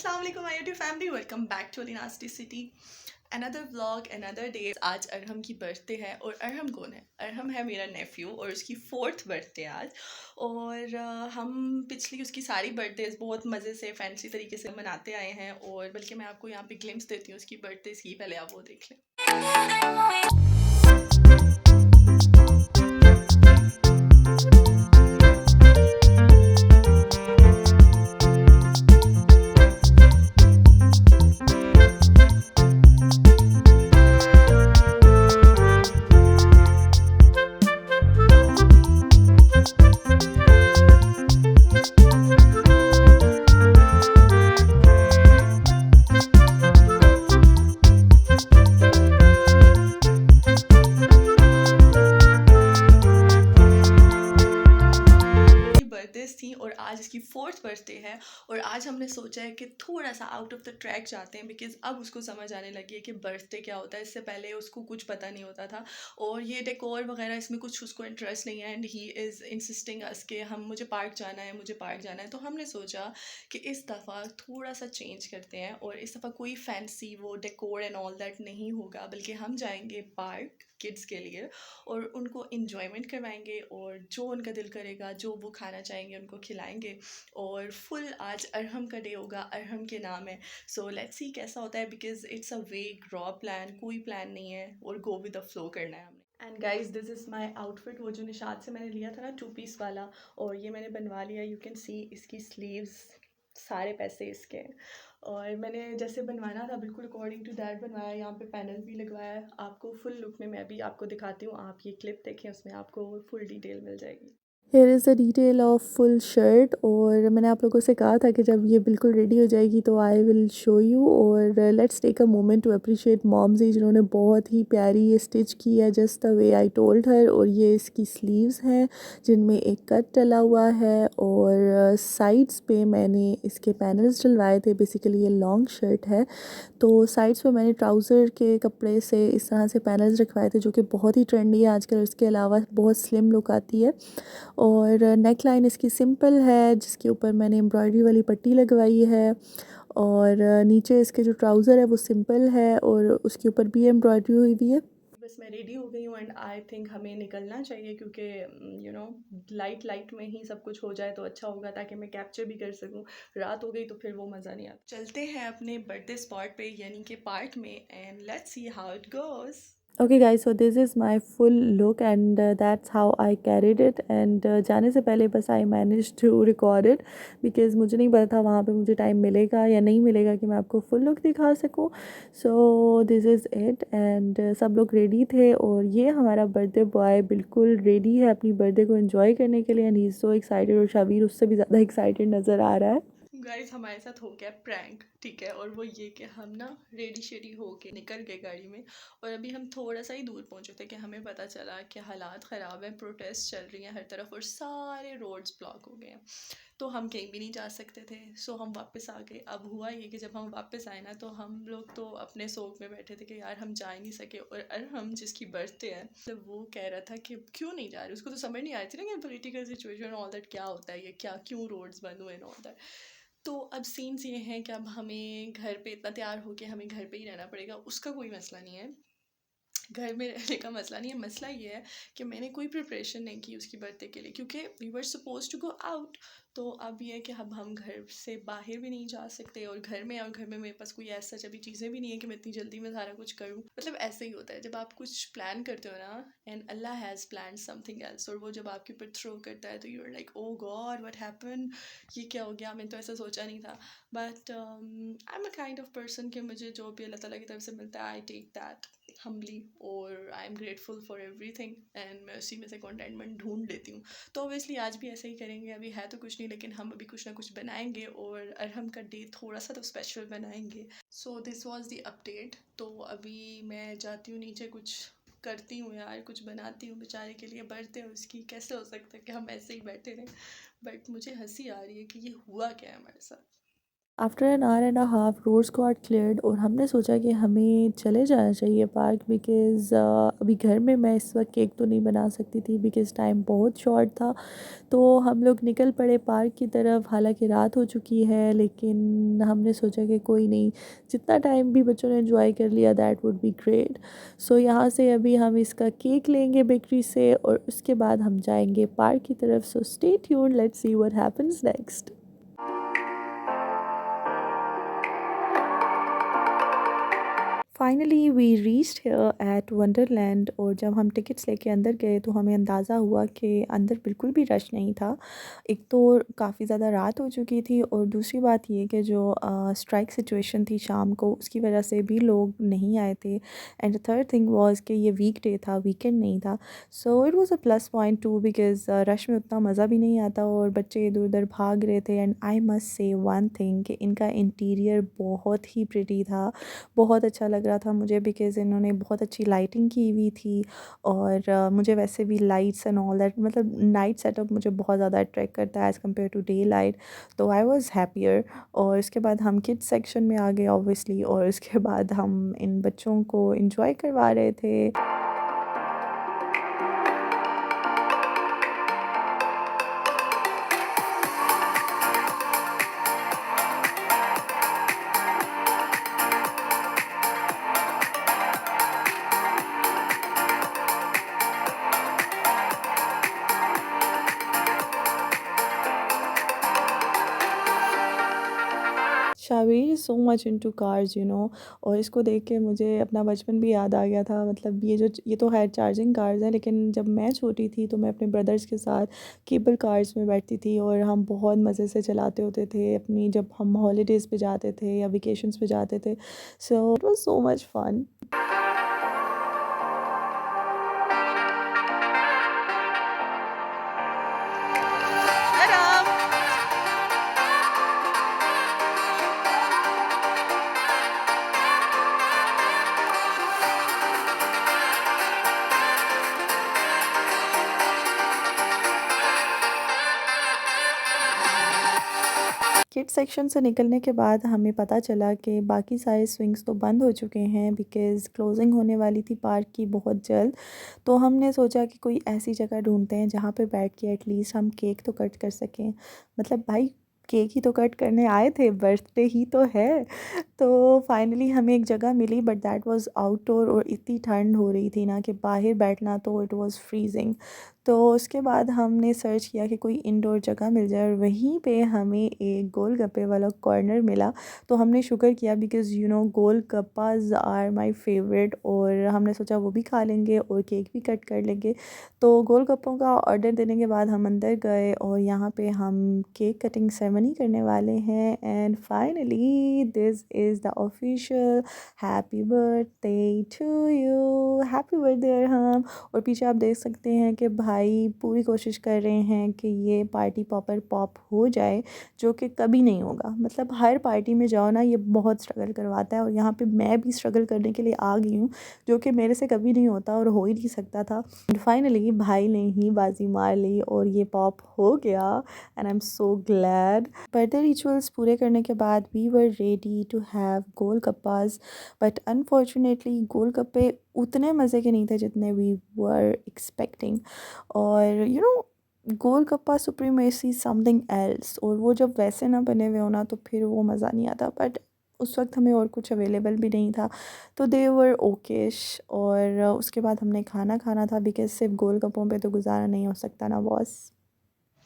अस्सलाम वालेकुम my YouTube family, welcome back to nasty city. Another vlog another day. आज अरहम की बर्थडे है। और अरहम कौन है? अरहम है मेरा नेफ्यू और उसकी 4th बर्थडे आज। और हम पिछली उसकी सारी बर्थडेज बहुत मज़े से फैंसी तरीके से मनाते आए हैं। और बल्कि मैं आपको यहाँ पे ग्लिम्स देती हूँ उसकी बर्थडे की, पहले आप वो देख लें। बर्थडेज थी और आज इसकी 4th बर्थडे है। और आज हमने सोचा है कि थोड़ा सा आउट ऑफ द ट्रैक जाते हैं, बिकॉज अब उसको समझ आने लगी है कि बर्थडे क्या होता है। इससे पहले उसको कुछ पता नहीं होता था और ये डेकोर वगैरह इसमें कुछ उसको इंटरेस्ट नहीं है। एंड ही इज़ इंसिस्टिंग अस के हम मुझे पार्क जाना है, मुझे पार्क जाना है। तो हमने सोचा कि इस दफ़ा थोड़ा सा चेंज करते हैं और इस दफ़ा कोई फैंसी वो डेकोर एंड ऑल दैट नहीं होगा, बल्कि हम जाएंगे पार्क किड्स के लिए और उनको इन्जॉयमेंट करवाएंगे और जो उनका दिल करेगा, जो वो खाना चाहेंगे उनको खिलाएंगे। और फुल आज अरहम का डे होगा, अरहम के नाम है। सो लेट्स सी कैसा होता है, बिकॉज इट्स अ वेग रॉ प्लान, कोई प्लान नहीं है और गो विद द फ्लो करना है हमने। And guys this is my outfit, वो जो निशात से मैंने लिया था ना 2 पीस वाला, और ये मैंने बनवा लिया। यू कैन सी इसकी स्लीव्स, सारे पैसे इसके हैं। और मैंने जैसे बनवाना था बिल्कुल अकॉर्डिंग टू दैट बनवाया। यहाँ पे पैनल भी लगवाया है। आपको फुल लुक में मैं भी आपको दिखाती हूँ, आप ये क्लिप देखें, उसमें आपको फुल डिटेल मिल जाएगी। Here is the detail of full shirt. और मैंने आप लोगों से कहा था कि जब ये बिल्कुल रेडी हो जाएगी तो आई विल शो यू। और let's take a moment to appreciate mom's ही, जिन्होंने बहुत ही प्यारी ये स्टिच की है just the way I told her. और ये इसकी स्लीव्स हैं जिनमें एक कट डला हुआ है और साइड्स पे मैंने इसके पैनल्स डलवाए थे। बेसिकली ये लॉन्ग शर्ट है तो साइड्स पे मैंने ट्राउज़र के कपड़े से इस तरह से पैनल्स रखवाए थे, जो कि बहुत ही ट्रेंडी है आजकल। उसके अलावा बहुत स्लिम लुक आती है। और नेक लाइन इसकी सिंपल है, जिसके ऊपर मैंने एम्ब्रॉयडरी वाली पट्टी लगवाई है। और नीचे इसके जो ट्राउज़र है वो सिंपल है और उसके ऊपर भी एम्ब्रॉयडरी हुई हुई है। बस मैं रेडी हो गई हूँ एंड आई थिंक हमें निकलना चाहिए, क्योंकि यू नो लाइट लाइट में ही सब कुछ हो जाए तो अच्छा होगा, ताकि मैं कैप्चर भी कर सकूँ। रात हो गई तो फिर वो मज़ा नहीं आता। चलते हैं अपने बर्थडे स्पॉट पे, यानी कि पार्क में, and let's see how it goes. Okay guys, so this is my full look and that's how I carried it. And जाने से पहले बस I manage to record it, because मुझे नहीं पता था वहाँ पे मुझे टाइम मिलेगा या नहीं मिलेगा कि मैं आपको फुल लुक दिखा सकूँ। सो दिस इज़ इट। एंड सब लोग रेडी थे और ये हमारा बर्थडे बॉय बिल्कुल रेडी है अपनी बर्थडे को एंजॉय करने के लिए। And he is so excited, और शबीर उससे भी ज़्यादा एक्साइटेड नज़र आ रहा है। गाइस हमारे साथ हो गया प्रैंक, ठीक है। और वो ये कि हम ना रेडी शेडी हो के निकल गए गाड़ी में। और अभी हम थोड़ा सा ही दूर पहुंचे थे कि हमें पता चला कि हालात ख़राब हैं, प्रोटेस्ट चल रही हैं हर तरफ और सारे रोड्स ब्लॉक हो गए हैं। तो हम कहीं भी नहीं जा सकते थे। सो हम वापस आ गए। अब हुआ ये कि जब हम वापस आए ना, तो हम लोग तो अपने शौक में बैठे थे कि यार हम जा ही नहीं सके। और हम जिसकी बर्थडे है, तो वो कह रहा था कि क्यों नहीं जा रहे। उसको तो समझ नहीं आ रही थी ना कि पॉलिटिकल सिचुएशन ऑल दैट क्या होता है, ये क्या, क्यों रोड्स बंद हुए ऑल दैट। तो अब सीन्स ये हैं कि अब हमें घर पे इतना तैयार होके हमें घर पे ही रहना पड़ेगा। उसका कोई मसला नहीं है, घर में रहने का मसला नहीं है। मसला ये है कि मैंने कोई प्रिपरेशन नहीं की उसकी बर्थडे के लिए, क्योंकि we were suppose to go out. तो अब ये है कि अब हम घर से बाहर भी नहीं जा सकते और घर में, और घर में मेरे पास कोई ऐसा अभी चीज़ें भी नहीं है कि मैं इतनी जल्दी में सारा कुछ करूँ। मतलब ऐसे ही होता है जब आप कुछ प्लान करते हो ना, and Allah has plan something else, और वो जब आपके ऊपर थ्रो करता है तो you are like oh God what happen, ये क्या हो गया, मैंने तो ऐसा सोचा नहीं था। But I am a kind of person कि मुझे जो भी अल्लाह ताला की तरफ से मिलता है आई टेक दैट हम्बली, और I am grateful for everything, and मैं उसी में से कंटेंटमेंट ढूंढ लेती हूँ। तो ऑब्वियसली आज भी ऐसे ही करेंगे। अभी है तो कुछ नहीं, लेकिन हम अभी कुछ ना कुछ बनाएंगे और अरहम का डे थोड़ा सा तो स्पेशल बनाएंगे। So this was the update. तो अभी मैं जाती हूँ नीचे, कुछ करती हूँ यार, कुछ बनाती हूँ बेचारे के लिए। बर्थडे उसकी, कैसे हो सकता है कि हम ऐसे ही बैठे रहें। बट मुझे हंसी आ रही है कि ये हुआ क्या है हमारे साथ। After an hour and a half roads got cleared और हमने सोचा कि हमें चले जाना चाहिए पार्क बिकॉज़ अभी घर में मैं इस वक्त केक तो नहीं बना सकती थी बिकॉज़ टाइम बहुत शॉर्ट था। तो हम लोग निकल पड़े पार्क की तरफ, हालांकि रात हो चुकी है लेकिन हमने सोचा कि कोई नहीं, जितना टाइम भी बच्चों ने एंजॉय कर लिया दैट वुड बी ग्रेट। सो यहाँ से अभी हम इसका केक लेंगे बेकरी से और उसके बाद हम जाएंगे पार्क की तरफ। So stay tuned, let's see what happens next. Finally we reached here at Wonderland और जब हम टिकट्स लेके अंदर गए तो हमें अंदाज़ा हुआ कि अंदर बिल्कुल भी रश नहीं था। एक तो काफ़ी ज़्यादा रात हो चुकी थी और दूसरी बात ये कि जो स्ट्राइक सिचुएशन थी शाम को, उसकी वजह से भी लोग नहीं आए थे। And the third thing was कि ये वीक डे था, वीकेंड नहीं था। सो it was a plus point two because rush में उतना मज़ा भी नहीं आता और बच्चे इधर उधर भाग रहे थे। And I must say one thing कि इनका इंटीरियर बहुत ही प्रिटी था, बहुत अच्छा लग रहा था मुझे बिकॉज़ इन्होंने बहुत अच्छी लाइटिंग की हुई थी। और मुझे वैसे भी लाइट्स एंड ऑल दैट, मतलब नाइट सेटअप मुझे बहुत ज़्यादा अट्रैक्ट करता है as compare to daylight. तो आई वाज़ हैप्पियर। और इसके बाद हम किड्स सेक्शन में आ गए ऑब्वियसली और इसके बाद हम इन बच्चों को इंजॉय करवा रहे थे। Shavir is so much into cars you know. और इसको देख के मुझे अपना बचपन भी याद आ गया था। मतलब ये तो है चार्जिंग कार्स हैं, लेकिन जब मैं छोटी थी तो मैं अपने ब्रदर्स के साथ केबल कार्स में बैठती थी और हम बहुत मज़े से चलाते होते थे अपनी, जब हम हॉलीडेज़ पे जाते थे या वेकेशंस पे जाते थे। So it was so much fun. आराम। किड्स सेक्शन से निकलने के बाद हमें पता चला कि बाकी सारे स्विंग्स तो बंद हो चुके हैं बिकॉज़ क्लोजिंग होने वाली थी पार्क की बहुत जल्द। तो हमने सोचा कि कोई ऐसी जगह ढूंढते हैं जहाँ पे बैठ के एटलीस्ट हम केक तो कट कर सकें। मतलब भाई, केक ही तो कट करने आए थे, बर्थडे ही तो है। तो फाइनली हमें एक जगह मिली बट दैट वाज आउटडोर और इतनी ठंड हो रही थी ना कि बाहर बैठना तो इट वाज फ्रीजिंग। तो उसके बाद हमने सर्च किया कि कोई इंडोर जगह मिल जाए और वहीं पे हमें एक गोलगप्पे वाला कॉर्नर मिला। तो हमने शुक्र किया because you know golgappas are my favourite और हमने सोचा वो भी खा लेंगे और केक भी कट कर लेंगे। तो गोलगप्पों का ऑर्डर देने के बाद हम अंदर गए और यहाँ पे हम केक कटिंग सेरेमनी करने वाले हैं। And finally this is the official happy birthday to you, happy birthday Arham. और पीछे आप देख सकते हैं कि भाई पूरी कोशिश कर रहे हैं कि ये पार्टी पॉपर पॉप हो जाए, जो कि कभी नहीं होगा। मतलब हर पार्टी में जाओ ना, ये बहुत स्ट्रगल करवाता है और यहाँ पे मैं भी स्ट्रगल करने के लिए आ गई हूँ, जो कि मेरे से कभी नहीं होता और हो ही नहीं सकता था। एंड फाइनली भाई ने ही बाजी मार ली और ये पॉप हो गया। And I am so glad. Birthday rituals पूरे करने के बाद we were ready to have golgappas, but unfortunately गोलगप्पे उतने मज़े के नहीं थे जितने वी वर एक्सपेक्टिंग। और you know golgappa supremacy something else, और वो जब वैसे ना बने हुए हो ना तो फिर वो मज़ा नहीं आता। बट उस वक्त हमें और कुछ अवेलेबल भी नहीं था तो दे वर ओकेश। और उसके बाद हमने खाना खाना था बिकॉज सिर्फ गोलगप्पों पे तो गुजारा नहीं हो सकता ना बॉस।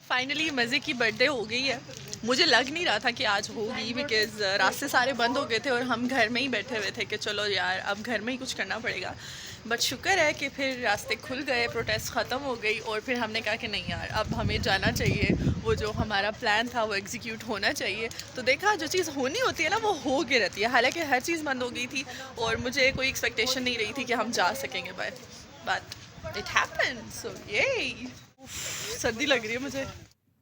फाइनली मज़े की बर्थडे हो गई है। मुझे लग नहीं रहा था कि आज होगी बिकॉज़ रास्ते सारे बंद हो गए थे और हम घर में ही बैठे हुए थे कि चलो यार अब घर में ही कुछ करना पड़ेगा। बट शुक्र है कि फिर रास्ते खुल गए, प्रोटेस्ट ख़त्म हो गई और फिर हमने कहा कि नहीं यार अब हमें जाना चाहिए, वो जो हमारा प्लान था वो एग्जीक्यूट होना चाहिए। तो देखा जो चीज़ होनी होती है ना वो हो के रहती है। हालांकि हर चीज़ बंद हो गई थी और मुझे कोई एक्सपेक्टेशन नहीं रही थी कि हम जा सकेंगे, बट इट हैपेंड। सो ये सर्दी लग रही है मुझे।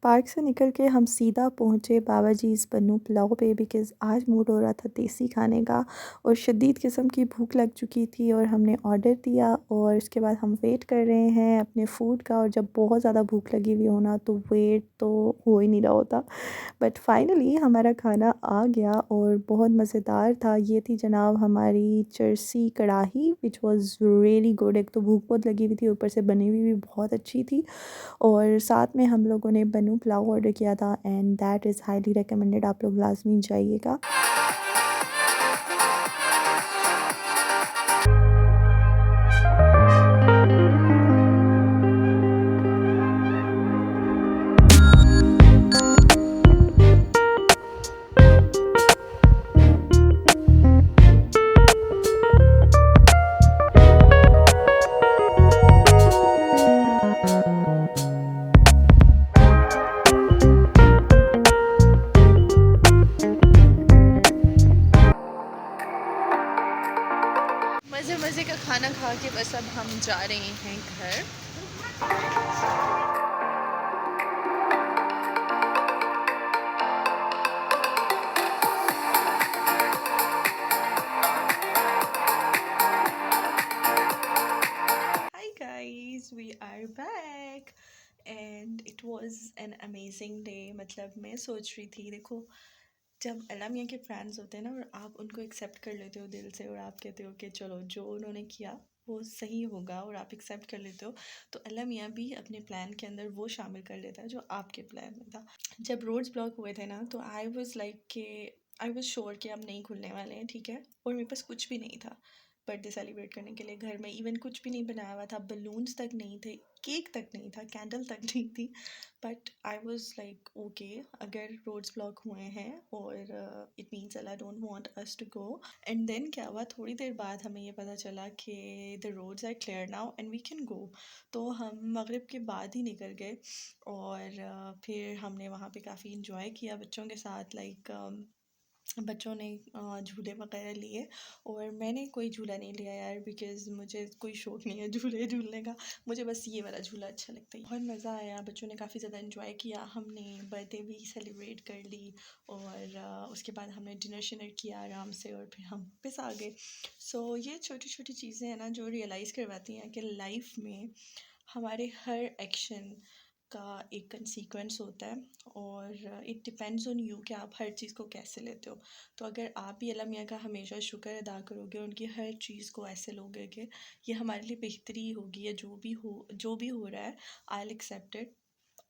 पार्क से निकल के हम सीधा पहुँचे बाबा जीज़ बन्नू पुलाव पे, बिकॉज़ आज मूड हो रहा था देसी खाने का और शदीद किस्म की भूख लग चुकी थी और हमने ऑर्डर दिया और उसके बाद हम वेट कर रहे हैं अपने फ़ूड का। और जब बहुत ज़्यादा भूख लगी हुई हो ना तो वेट तो हो ही नहीं रहा होता। बट फाइनली हमारा खाना आ गया और बहुत मज़ेदार था। ये थी जनाब हमारी चरसी कढ़ाई विच वाज़ रियली गुड। एक तो भूख बहुत लगी हुई थी, ऊपर से बनी हुई भी बहुत अच्छी थी। और साथ में हम लोगों ने बन्नू पुलाव ऑर्डर किया था and that is highly recommended, आप लोग लाजमी जाइएगा। मज़े मज़े का खाना खा के बस अब हम जा रहे हैं घर। Hi guys, we are back and it was an amazing day। मतलब मैं सोच रही थी, देखो जब अल्लाह मियाँ के फ्रेंड्स होते हैं ना और आप उनको एक्सेप्ट कर लेते हो दिल से और आप कहते हो कि चलो जो उन्होंने किया वो सही होगा और आप एक्सेप्ट कर लेते हो, तो अल्लाह मियाँ भी अपने प्लान के अंदर वो शामिल कर लेता है जो आपके प्लान में था। जब रोड्स ब्लॉक हुए थे ना तो आई वॉज़ लाइक कि आई वॉज़ श्योर कि अब नहीं खुलने वाले हैं, ठीक है। और मेरे पास कुछ भी नहीं था बर्थडे सेलिब्रेट करने के लिए, घर में इवन कुछ भी नहीं बनाया हुआ था, बलून्स तक नहीं थे, केक तक नहीं था, कैंडल तक नहीं थी। But I was like okay, अगर रोड्स ब्लॉक हुए हैं और it means Allah don't want us to go. And then क्या हुआ, थोड़ी देर बाद हमें ये पता चला कि the roads are clear now and we can go. तो हम मगरिब के बाद ही निकल गए और फिर हमने वहाँ पे काफ़ी इंजॉय किया बच्चों के साथ। लाइक बच्चों ने झूले वगैरह लिए और मैंने कोई झूला नहीं लिया यार, बिकॉज़ मुझे कोई शौक़ नहीं है झूले झूलने का। मुझे बस ये वाला झूला अच्छा लगता है। बहुत मज़ा आया, बच्चों ने काफ़ी ज़्यादा एंजॉय किया, हमने बर्थडे भी सेलिब्रेट कर ली और उसके बाद हमने डिनर शिनर किया आराम से और फिर हम वापस आ गए। सो ये छोटी छोटी चीज़ें हैं ना जो रियलाइज़ करवाती हैं कि लाइफ में हमारे हर एक्शन का एक कंसीक्वेंस होता है और इट डिपेंड्स ऑन यू कि आप हर चीज़ को कैसे लेते हो। तो अगर आप भी अल्लाह मियाँ का हमेशा शुक्र अदा करोगे, उनकी हर चीज़ को ऐसे लोगे कि ये हमारे लिए बेहतरी होगी या जो भी हो रहा है, I will accept it.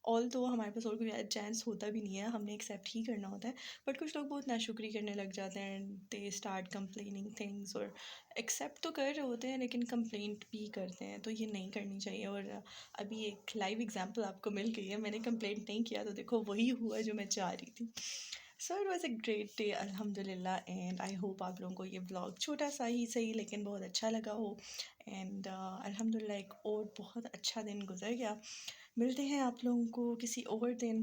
All तो हमारे पास और कोई चांस होता भी नहीं है, हमने एक्सेप्ट ही करना होता है। बट कुछ लोग बहुत नाशुक्री करने लग जाते हैं and they start complaining things, और एक्सेप्ट तो कर रहे होते हैं लेकिन कंप्लेंट भी करते हैं, तो ये नहीं करनी चाहिए। और अभी एक लाइव एग्जांपल आपको मिल गई है, मैंने कंप्लेंट नहीं किया तो देखो वही हुआ जो मैं चाह रही थी। So it was a great day अल्हम्दुलिल्लाह, एंड आई होप आप लोगों को ये ब्लॉग छोटा सा ही सही लेकिन बहुत अच्छा लगा हो। एंड अल्हम्दुलिल्लाह एक और बहुत अच्छा दिन गुजर गया। मिलते हैं आप लोगों को किसी और दिन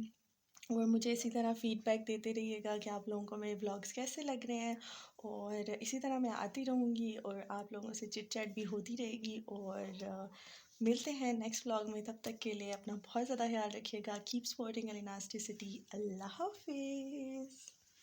और मुझे इसी तरह फ़ीडबैक देते रहिएगा कि आप लोगों को मेरे व्लॉग्स कैसे लग रहे हैं। और इसी तरह मैं आती रहूँगी और आप लोगों से चिट चैट भी होती रहेगी और मिलते हैं नेक्स्ट व्लॉग में। तब तक के लिए अपना बहुत ज़्यादा ख्याल रखिएगा। Keep supporting एलिनास्टिसिटी। अल्लाह हाफिज़।